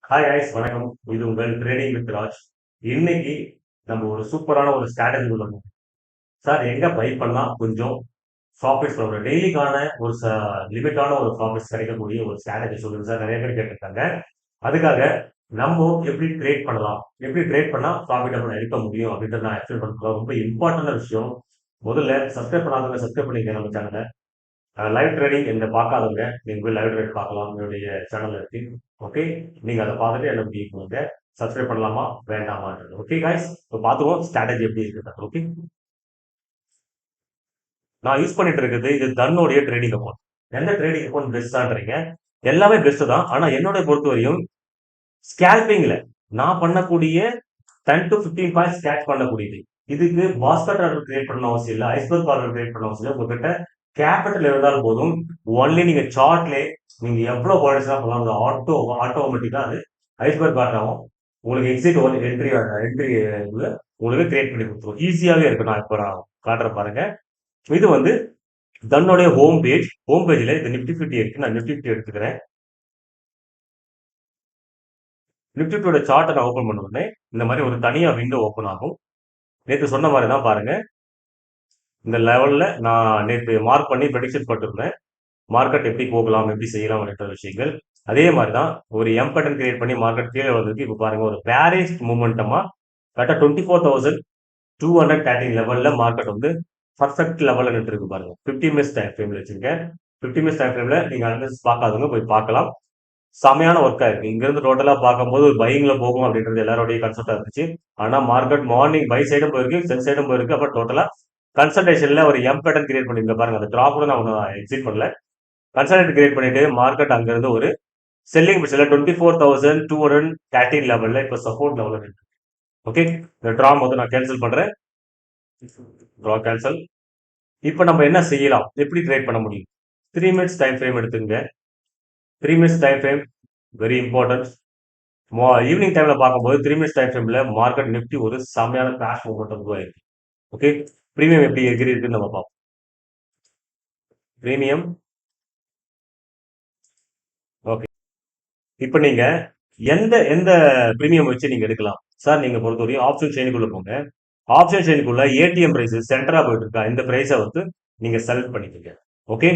Hi guys வணக்கம். இது உங்கள் ட்ரேடிங் வித் ராஜ். இன்னைக்கு நம்ம ஒரு சூப்பரான ஒரு ஸ்ட்ராட்டஜி உள்ளோம். சார் எங்க பை பண்ணா கொஞ்சம் ப்ராஃபிட்ஸ் வரும், டெய்லிக்கான ஒரு லிமிட்டான ஒரு ப்ராஃபிட்ஸ் கிடைக்கக்கூடிய ஒரு ஸ்ட்ராட்டஜி சொல்லுங்க சார். நிறைய பேர் கேட்டிருக்காங்க. அதுக்காக நம்ம எப்படி ட்ரேட் பண்ணலாம், எப்படி ட்ரேட் பண்ணா ப்ராஃபிட்டபிள் எடுக்க முடியும் அப்படின்றத நான் எக்ஸ்பிளைன் பண்ண போறேன். ரொம்ப இம்பார்ட்டன்டான விஷயம். முதல்ல சப்ஸ்கிரைப் பண்ணாதவங்க சப்ஸ்கிரைப் பண்ணிக்க நம்ம சேனலை. லைவ் ட்ரேடிங் என்ன பார்க்காதவங்க நீங்க போய் லைவ் ட்ரேட் பார்க்கலாம், என்னுடைய சேனல் இருக்கு. ஓகே, நீங்க அதை பார்த்துட்டு என்ன முடிவு பண்ணுங்க, சப்ஸ்கிரைப் பண்ணலாமா வேண்டாமான்றது. ஓகே காய்ஸ், இப்போ பார்த்துருவோம் ஸ்ட்ராட்டஜி எப்படி இருக்குது. ஓகே, நான் யூஸ் பண்ணிட்டு இருக்குது இது தன்னுடைய ட்ரேடிங் அக்கௌண்ட். எந்த ட்ரேடிங் அக்கௌண்ட் பெஸ்டான்றீங்க? எல்லாமே பெஸ்ட் தான். ஆனா என்னோட பொறுத்தவரையும் ஸ்கேல்பிங்ல நான் பண்ணக்கூடிய 10 to 15 பாயிண்ட்ஸ் கேட்ச் பண்ணக்கூடியது. இதுக்கு பாஸ்கெட் ஆர்டர் கிரியேட் பண்ண அவசியம் இல்லை, ஐஸ்பர்க் ஆர்டர் கிரியேட் பண்ண அவசியம் இல்லை. உங்ககிட்ட கேபிட்டல் இருந்தால் போதும். ஒன்லி நீங்க சார்ட்ல நீங்க எவ்வளவு பாயிண்ட்ஸ் பண்ணலாம், ஆட்டோமேட்டிக்கா அது ஐஸ்பர்க் ஆர்டர் ஆகும். உங்களுக்கு எக்ஸிட் என்ட்ரி என்ட்ரி உங்களுக்கு கிரியேட் பண்ணி கொடுத்துரும். ஈஸியாவே இருக்கு. நான் இப்போ நான் காட்டுறேன் பாருங்க. இது வந்து தன்னுடைய ஹோம் பேஜ்ல இந்த நிப்டி 50 இருக்கு. நான் நிப்டி 50 எடுத்துக்கிறேன். நிப்டி 50 சார்ட்டை நான் ஓபன் பண்ண உடனே இந்த மாதிரி ஒரு தனியா விண்டோ ஓபன் ஆகும். நேற்று சொன்ன மாதிரி தான் பாருங்க. இந்த லெவல்ல நான் நேற்று மார்க் பண்ணி ப்ரெடிக்ஷன் பண்ணிருந்தேன். மார்க்கெட் எப்படி போகலாம், எப்படி செய்யலாம் அப்படின்ற விஷயங்கள். அதே மாதிரி தான் ஒரு எம் பேட்டர்ன் கிரியேட் பண்ணி மார்க்கெட் கீழே வந்திருக்கு. இப்போ பாருங்க, ஒரு பேரிஷ் மூமெண்டமா கரெக்டாக 24,213 லெவல்ல மார்க்கெட் வந்து பர்ஃபெக்ட் லெவல்ல நின்று இருக்கு பாருங்க. 50 மினிட்ஸ் டைம் ஃப்ரேம்ல வச்சிருக்கேன். 50 மினிட்ஸ் டைம் ஃப்ரேம்ல நீங்க அனலிசிஸ் பார்க்காதவங்க போய் பார்க்கலாம். செமையான ஒர்க்கா இருக்கு. இங்க இருந்து டோட்டலா பார்க்கும்போது ஒரு பையிங்ல போகும் அப்படின்றது எல்லாரோடைய கன்செப்டா இருந்துச்சு. ஆனா மார்க்கெட் மார்னிங் பை சைடும் போயிருக்கு, செல் சைடும் போயிருக்கு. அப்ப டோட்டலா கன்சல்டேஷன்ல ஒரு எம் பேட்டர்ன் கிரியேட் பண்ணிருக்க பாருங்க. அந்த டிராப் கூட நான் எக்ஸிட் பண்ணல. கன்சல்டேட் கிரியேட் பண்ணிட்டு மார்க்கெட் அங்க இருந்து ஒரு செல்லிங் பிடிச்சல 24,213 லெவல்ல இப்ப சப்போர்ட் லெவல்ல இருக்கு. ஓகே, இந்த டிரா வந்து நான் கேன்சல் பண்றேன். Draw cancel. இப்ப நம்ம என்ன செய்யலாம், எப்படி ட்ரேட் பண்ண முடியும்? 3 மினிட்ஸ் டைம் ஃப்ரேம் எடுத்துங்க. 3 minutes time frame very important. Evening டைம்ல பார்க்கும்போது 3 மினிட்ஸ் டைம் ஃப்ரேம்ல மார்க்கெட் நிப்டி ஒரு செம்மையான கிராஷ் மூவ்மெண்ட் உருவாயிருக்கு. ஓகே, பிரீமியம் எப்படி எகிரி இருக்குன்னு நம்ம பார்ப்போம். Premium okay. இப்போ நீங்க எந்த எந்த பிரீமியம் வச்சு நீங்க எடுக்கலாம் சார்? நீங்க பொறுத்தவரையும் ஆப்ஷன் செயினுக்குள்ள போங்க. ஆப்ஷன் செயினுக்குள்ள ஏடிஎம் பிரைஸ் சென்டரா போயிட்டு இருக்கா, இந்த பிரைஸை வந்து நீங்க செலக்ட் பண்ணிக்கோங்க. ஓகே,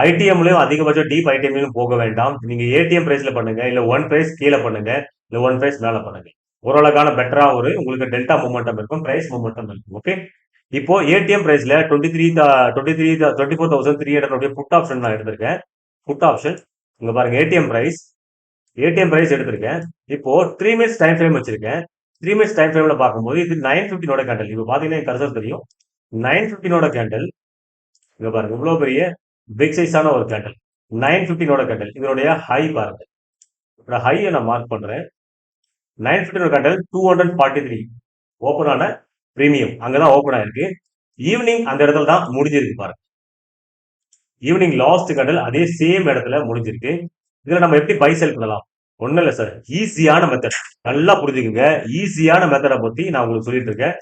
ஐடிஎம்லயும் அதிகபட்சம் டீப் ஐடிஎம்லயும் போக வேண்டாம். நீங்க ஏடிஎம் பிரைஸ்ல பண்ணுங்க, இல்ல ஒன் பிரைஸ் கீழே பண்ணுங்க, இல்ல ஒன் பிரைஸ் மேல பண்ணுங்க. ஓரளவுக்கான பெட்டரா ஒரு உங்களுக்கு டெல்டா மூமெண்டம் இருக்கும், பிரைஸ் மூமெண்டம் இருக்கும். ஓகே, இப்போ ஏடிஎம் பிரைஸ்ல 24,300 புட் ஆப்ஷன் நான் எடுத்திருக்கேன். புட் ஆப்ஷன் இங்க பாருங்க. ஏடிஎம் பிரைஸ் எடுத்திருக்கேன். இப்போ 3 மினிட்ஸ் டைம் ஃப்ரேம் வச்சிருக்கேன். 3 மினிட்ஸ் டைம் ஃப்ரேம்ல பார்க்கும்போது இது 915 கேண்டல். இப்போ பாத்தீங்கன்னா கர்சர் தெரியும். 915 கேண்டல் இங்க பாருங்க. இவ்வளவு பெரிய பிக் சைஸான ஒரு கேண்டல். 915 கேண்டல். இதனுடைய ஹை பாருங்க. ஹையை நான் மார்க் பண்றேன். 915 கேண்டல் 243 ஓபன் ஆன பிரீமியம் அங்கதான் ஓபன் ஆயிருக்கு. ஈவினிங் அந்த இடத்துல தான் முடிஞ்சிருக்கு பாருங்க. ஈவினிங் லாஸ்ட் கேண்டல் அதே சேம் இடத்துல முடிஞ்சிருக்கு. இதுல நம்ம எப்படி பை செல் பண்ணலாம்? ஒன்றும் இல்லை சார், ஈஸியான மெத்தட். நல்லா புரிஞ்சுக்குங்க. ஈஸியான மெத்தடை பத்தி நான் உங்களுக்கு சொல்லிட்டு இருக்கேன்.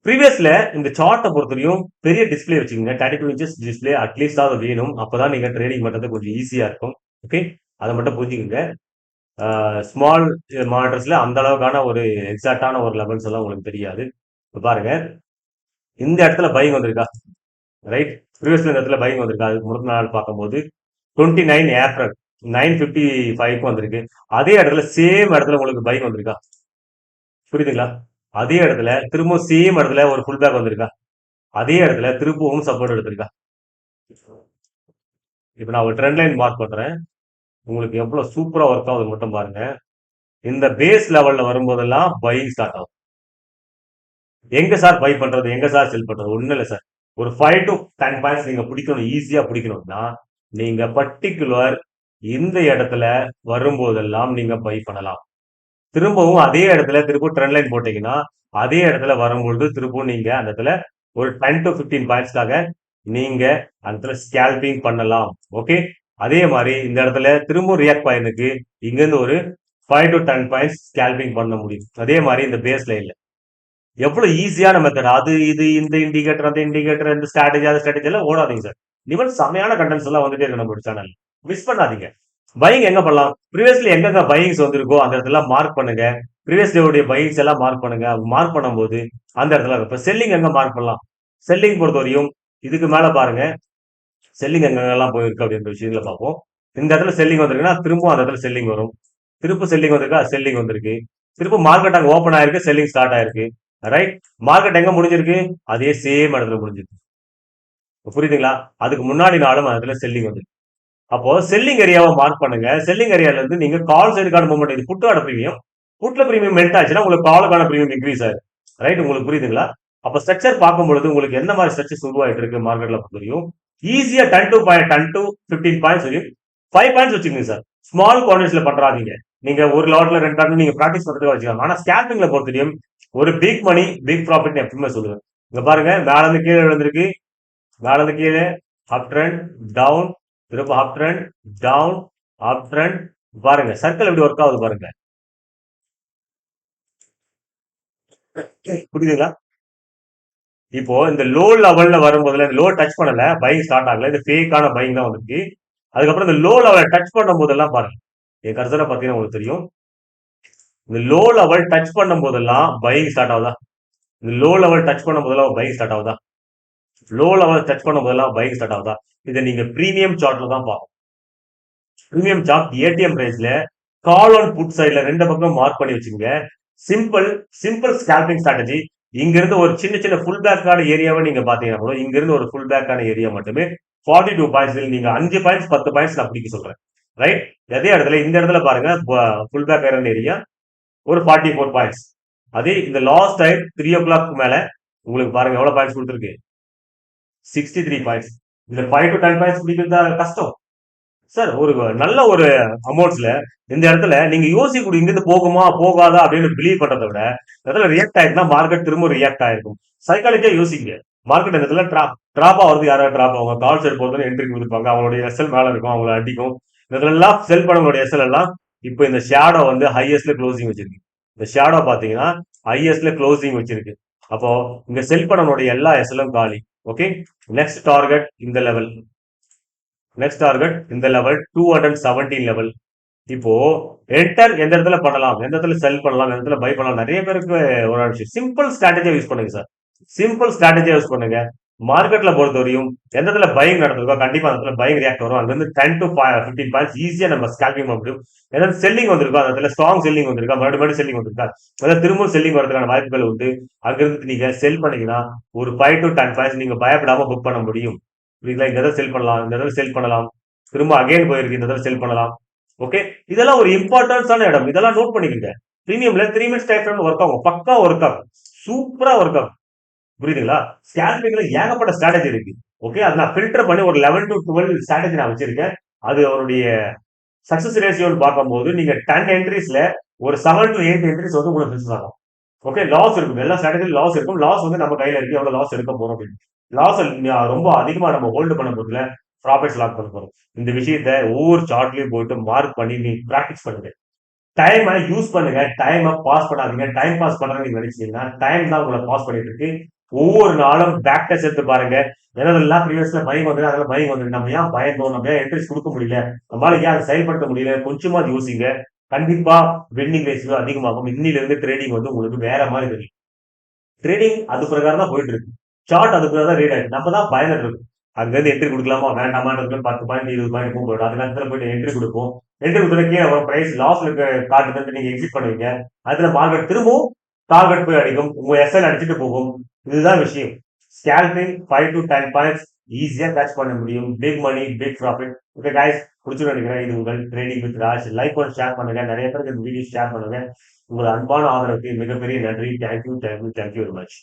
ப்ரீவியஸ்ல இந்த சார்ட்டை பொறுத்தவரையும் பெரிய டிஸ்பிளே வச்சுக்கோங்க. 32 இன்ச்சஸ் டிஸ்பிளே அட்லீஸ்ட் அது வேணும். அப்பதான் நீங்க ட்ரேடிங் பண்றது கொஞ்சம் ஈஸியா இருக்கும். ஓகே, அதை மட்டும் புரிஞ்சுக்கோங்க. ஸ்மால் மானிட்டர்ஸ்ல அந்த அளவுக்கான ஒரு எக்ஸாக்டான ஒரு லெவல்ஸ் எல்லாம் உங்களுக்கு தெரியாது. இப்போ பாருங்க, இந்த இடத்துல பையிங் வந்திருக்கா? ரைட், ப்ரீவியஸ்ல இந்த இடத்துல பையிங் வந்திருக்கா? அதுக்கு முதல் நாள் பார்க்கும்போது 29 ஏப்ரல் 9:55 வந்திருக்கு. அதே இடத்துல சேம் இடத்துல உங்களுக்கு பைக் வந்திருக்கா? புரியுதுங்களா? அதே இடத்துல திரும்பவும் சேம் இடத்துல ஒரு ஃபுல் பேக் வந்திருக்கா? அதே இடத்துல திரும்பவும் சப்போர்ட் எடுத்திருக்கா? இப்ப நான் ஒரு ட்ரெண்ட் லைன் மார்க் பண்றேன். உங்களுக்கு எவ்வளவு சூப்பரா ஒர்க் ஆகுது மட்டும் பாருங்க. இந்த பேஸ் லெவல்ல வரும்போதெல்லாம் பையிங் ஸ்டார்ட் ஆகும். எங்க சார் பை பண்றது, எங்க சார் செல் பண்றது? ஒண்ணு இல்லை சார். ஒரு 5 to 10 பாயிண்ட்ஸ் நீங்க பிடிக்கணும், ஈஸியா பிடிக்கணும்னா நீங்க பர்டிகுலர் இந்த இடத்துல வரும்போதெல்லாம் நீங்க பை பண்ணலாம். திரும்பவும் அதே இடத்துல திரும்ப ட்ரெண்ட் லைன் போட்டீங்கன்னா அதே இடத்துல வரும்பொழுது திரும்பவும் நீங்க அந்த இடத்துல ஒரு 10 to 15 பாயிண்ட்ஸ்க்காக நீங்க அந்த இடத்துல ஸ்கேல்பிங் பண்ணலாம். ஓகே, அதே மாதிரி இந்த இடத்துல திரும்பவும் ரியாக்ட் பாயிண்ட்க்கு இங்க இருந்து ஒரு 5 to 10 பாயிண்ட்ஸ் ஸ்கேல்பிங் பண்ண முடியும். அதே மாதிரி இந்த பேஸ் லைன்ல எவ்வளவு ஈஸியான மெத்தட். அது இது இந்த இண்டிகேட்டர் அந்த இண்டிகேட்டர் இந்த ஸ்ட்ராட்டஜி அந்த ஸ்ட்ராட்டஜி எல்லாம் ஓடாதீங்க சார். இவன் செமையான கண்டென்ட்ஸ் எல்லாம் வந்துட்டே இருக்கு நம்ம சேனல். மிஸ் பண்ணாதீங்க. பையிங் எங்க பண்ணலாம்? ப்ரீவியஸ்லி எங்கெங்க பையிங்ஸ் வந்திருக்கோ அந்த இடத்துல மார்க் பண்ணுங்க. ப்ரீவியஸ் டேவுடைய பையிங்ஸ் எல்லாம் மார்க் பண்ணுங்க. மார்க் பண்ணும்போது அந்த இடத்துல இப்ப செல்லிங் எங்க மார்க் பண்ணலாம்? செல்லிங் பொறுத்தவரையும் இதுக்கு மேல பாருங்க. செல்லிங் எங்கெங்கெல்லாம் போயிருக்கு அப்படின்ற விஷயங்களை பார்ப்போம். இந்த இடத்துல செல்லிங் வந்திருக்குன்னா திரும்ப அந்த இடத்துல செல்லிங் வரும். திரும்ப செல்லிங் வந்திருக்கா, செல்லிங் வந்திருக்கு. திரும்ப மார்க்கெட் அங்க ஓப்பன் ஆயிருக்கு, செல்லிங் ஸ்டார்ட் ஆயிருக்கு. ரைட். மார்க்கெட் எங்க முடிஞ்சிருக்கு? அதே சேம் இடத்துல முடிஞ்சிருக்கு. புரியுதுங்களா? அதுக்கு முன்னாடி நாளும் அந்த இடத்துல செல்லிங் வந்து அப்போ செல்லிங் ஏரியாவை மார்க் பண்ணுங்க. செல்லிங் ஏரியால இருந்து நீங்க கால் சைடுக்கான மூவ்மெண்ட் இது புட்டோட பிரீமியம். புட்ல பிரீமியம் மெல்ட் ஆச்சுன்னா உங்களுக்கு காலுக்கான பிரீமியம் இன்க்ரீஸ் ஆயிரும். ரைட். உங்களுக்கு புரியுதுங்களா? அப்ப ஸ்ட்ரக்சர் பார்க்கும் பொழுது உங்களுக்கு என்ன மாதிரி ஸ்ட்ரக்சர்ஸ் உருவாயிட்டு இருக்கு மார்க்கெட்ல பொறுத்தவரையும் ஈஸியா 10 to 5 வரையும் 5 பாயிண்ட்ஸ் வச்சுக்கோங்க சார். ஸ்மால் குவான்டிட்டிஸ்ல பண்றாதீங்க. நீங்க ஒரு லாட்ல 2 லாட்ல நீங்க பிராக்டிஸ் பண்றதுக்கு வச்சுக்கலாம். ஆனா ஸ்கேல்பிங்ல பொறுத்தவரையும் ஒரு பிக் மணி பிக் ப்ராஃபிட் எப்பவுமே சொல்லுவேன். இங்க பாருங்க, மேல இருந்து கீழே விழுந்திருக்கு, மேல இருந்து கீழே, அப் ட்ரெண்ட், டவுன், திரும்ப up trend, down, up trend. பாருங்க சர்க்கிள் எப்படி ஒர்க் ஆகுது பாருங்க. புரியுதுங்களா? இப்போ இந்த லோ லெவல்ல வரும்போதுல இந்த லோ டச் பண்ணல, பையிங் ஸ்டார்ட் ஆகல. இது ஃபேக்கான பையிங் தான் வந்துருக்கு. அதுக்கப்புறம் இந்த லோ லெவலை டச் பண்ணும் போதெல்லாம் பாருங்க, என் கர்சரை பார்த்தீங்கன்னா உங்களுக்கு தெரியும். இந்த லோ லெவல் டச் பண்ணும் போதெல்லாம் பையிங் ஸ்டார்ட் ஆகுதா? இந்த லோ லெவல் டச் பண்ணும் போதெல்லாம் பையிங் ஸ்டார்ட் ஆகுதா? லோ லெவல் டச் பண்ணும் போதெல்லாம் பையிங் ஸ்டார்ட் ஆகுதா? இதை நீங்க பிரீமியம் சார்ட்ல தான் பார்க்கணும். பிரீமியம் சார்ட் ஏடிஎம் பிரைஸ்ல கால் ஆன் புட் சைட்ல ரெண்டு பக்கம் மார்க் பண்ணி வச்சுங்க. Simple simple scalping strategy. இங்க இருந்து ஒரு சின்ன சின்ன ஃபுல் பேக்கான ஏரியாவை நீங்க பாத்தீங்கன்னா கூட இங்க இருந்து ஒரு ஃபுல் பேக்கான ஏரியா மட்டுமே 42 பாயிண்ட்ஸ். நீங்க 5 பாயிண்ட்ஸ் 10 பாயிண்ட்ஸ் நான் பிடிக்க சொல்றேன். ரைட். அதே இடத்துல இந்த இடத்துல பாருங்க, ஃபுல் பேக் ஏரியா ஒரு 44 பாயிண்ட்ஸ். அதே இந்த லாஸ்ட் டைம் 3 o'clock மேல உங்களுக்கு பாருங்க எவ்வளவு பாயிண்ட்ஸ் கொடுத்துருக்கு, 63 பாயிண்ட்ஸ். இந்த 5 to 10 பாயிண்ட்ஸ் பிடிக்கிறது கஷ்டம் சார். ஒரு நல்ல ஒரு அமௌண்ட்ஸ்ல இந்த இடத்துல நீங்க யோசிக்கக்கூடிய இங்கிருந்து போகுமா போகாதா அப்படின்னு பிலீவ் பண்றதை விட இடத்துல ரியாக்ட் ஆயிருக்குன்னா மார்க்கெட் திரும்ப ரியாக்ட் ஆயிருக்கும். சைக்காலஜியா யோசிங்க. மார்க்கெட் இந்த இடத்துல டிராப் ஆகுறது, யாராவது டிராப் ஆகும், கால் சைடு போகிறது என்ட்ரி கொடுப்பாங்க, அவங்களுடைய எஸ்எல் மேல இருக்கும், அவங்களை அடிக்கும். இதுல எல்லாம் செல் பண்ணவங்களுடைய எஸ்எல் எல்லாம் இப்போ இந்த ஷேடோ வந்து ஹையஸ்ட்ல க்ளோசிங் வச்சிருக்கு. இந்த ஷேடோ பாத்தீங்கன்னா ஹையஸ்ட்ல க்ளோசிங் வச்சிருக்கு. அப்போ இங்க செல் பண்ணவனுடைய எல்லா எஸ்எலும் காலி. ஓகே. நெக்ஸ்ட் டார்கெட் இந்த லெவல், நெக்ஸ்ட் டார்கெட் இந்த லெவல் 217 லெவல். இப்போ என்டர் எந்த இடத்துல பண்ணலாம், எந்த இடத்துல செல் பண்ணலாம், எந்த இடத்துல பை பண்ணலாம், நிறைய பேருக்கு ஒரு விஷயம். சிம்பிள் ஸ்ட்ராட்டஜியா யூஸ் பண்ணுங்க சார். சிம்பிள் ஸ்ட்ராட்டஜியா யூஸ் பண்ணுங்க. மார்க்கெட்ல பொறுத்தவரையும் எந்த இடத்துல பையிங் நடந்திருக்கோ கண்டிப்பா அந்த இடத்துல பையிங் ரியாக்ட் வரும். அங்க இருந்து 10 to 15 பாயிண்ட்ஸ் ஈஸியா நம்ம ஸ்கேல்பிங் பண்ண முடியும். ஏதாவது செல்லிங் வந்திருக்கோ அந்த இடத்துல ஸ்ட்ராங் செல்லிங் வந்திருக்கா, மறுபடியும் செல்லிங் வந்திருக்கா, அதாவது திரும்ப செல்லிங் வரதுக்கான வாய்ப்புகள் உண்டு. அங்கிருந்து நீங்க செல் பண்ணீங்கன்னா ஒரு 5 to 10 பாயிண்ட்ஸ் நீங்க பயப்படாம புக் பண்ண முடியும். புரியுதுங்களா? இந்த தடவை செல் பண்ணலாம், இந்த தடவை செல் பண்ணலாம், திரும்ப அகைன் போயிருக்கு, இந்த தடவை செல் பண்ணலாம். ஓகே. இதெல்லாம் ஒரு இம்பார்ட்டன்ஸான இடம். இதெல்லாம் நோட் பண்ணிக்கங்க. பிரீமியம்ல 3 மினிட்ஸ் டைம் ஃப்ரேம் ஒர்க் ஆகும், பக்கா ஒர்க் ஆகும், சூப்பரா ஒர்க் ஆகும். புரியுதுங்களா? ஸ்கேல்பிங்ல ஏகப்பட்ட ஸ்ட்ராட்டஜி இருக்கு. ஓகே. அது நான் ஃபில்டர் பண்ணி ஒரு 11 to 12 ஸ்ட்ராட்டஜி நான் வச்சிருக்கேன். அது அவருடைய சக்சஸ் ரேஷியோன்னு பார்க்கும்போது நீங்க 10 என்ட்ரிஸ்ல ஒரு 7 to 8 என்ட்ரிஸ் வந்து உங்களுக்கு மிஸ் ஆகும். ஓகே. லாஸ் இருக்கும், எல்லா ஸ்ட்ராட்டஜிலும் லாஸ் இருக்கும். லாஸ் வந்து நம்ம கையில இருக்கு, எவ்வளவு லாஸ் எடுக்க போறோம் அப்படின்னு. லாஸ் ரொம்ப அதிகமா நம்ம ஹோல்டு பண்ண போதுல ப்ராஃபிட்ஸ் லாக் பண்ண போறோம். இந்த விஷயத்த ஒவ்வொரு சார்ட்லயும் போயிட்டு மார்க் பண்ணி நீ பிராக்டிஸ் பண்ணுங்க. டைமை யூஸ் பண்ணுங்க, டைமை பாஸ் பண்ணாதீங்க. டைம் பாஸ் பண்றது நீங்க நினைச்சீங்கன்னா டைம் தான் உங்களை பாஸ் பண்ணிட்டு இருக்கு. ஒவ்வொரு நாளும் பேக் டெஸ்ட் எடுத்து பாருங்க. எதெல்லாம் ப்ரீவியஸ்ல பயம் வந்து அதெல்லாம் பயம் வந்து நம்ம ஏன் பயந்தோம், நம்ம ஏன் என்ட்ரிஸ் கொடுக்க முடியல, நம்மளால ஏன் அதை செயல்படுத்த முடியல, கொஞ்சமா அது யோசிங்க. கண்டிப்பா வின்னிங் ரேஷியோ அதிகமாகும். இன்னில இருந்து ட்ரேடிங் வந்து உங்களுக்கு வேற மாதிரி தெரியும். ட்ரேடிங் அது பிரகாரம் தான் போயிட்டு இருக்கு. சார்ட் அது பிரகாரம் தான் ரீட் ஆயிடுச்சு. நம்ம தான் பயந்துட்டு இருக்கும். அங்க இருந்து என்ட்ரி கொடுக்கலாமா வேண்டாமான்னு 10 பாயிண்ட் 20 பாயிண்ட் போயிடும். அது நேரத்தில் போயிட்டு என்ட்ரி கொடுப்போம். என்ட்ரி கொடுத்தா கீழே வரும், பிரைஸ் லாஸ் இருக்க காட்டுறது நீங்க எக்ஸிட் பண்ணுவீங்க. அதுல மார்க்கெட் திரும்பவும் டார்கெட் போய் அடிக்கும், உங்க எஸ்எல் அடிச்சுட்டு போகும். இதுதான் விஷயம். ஸ்கேல்பிங் 5 to 10 பாயிண்ட்ஸ் ஈஸியா கேட்ச் பண்ண முடியும். Big money big profit. Okay guys, பிடிச்சிட்டு நினைக்கிறேன். இது உங்கள் ட்ரேடிங் வித் ராஜ். லைக் பண்ணி ஷேர் பண்ணுங்க, நிறைய பேருக்கு இந்த வீடியோ ஷேர் பண்ணுங்க. உங்கள் அன்பான ஆதரவுக்கு மிகப்பெரிய நன்றி. Thank you very much.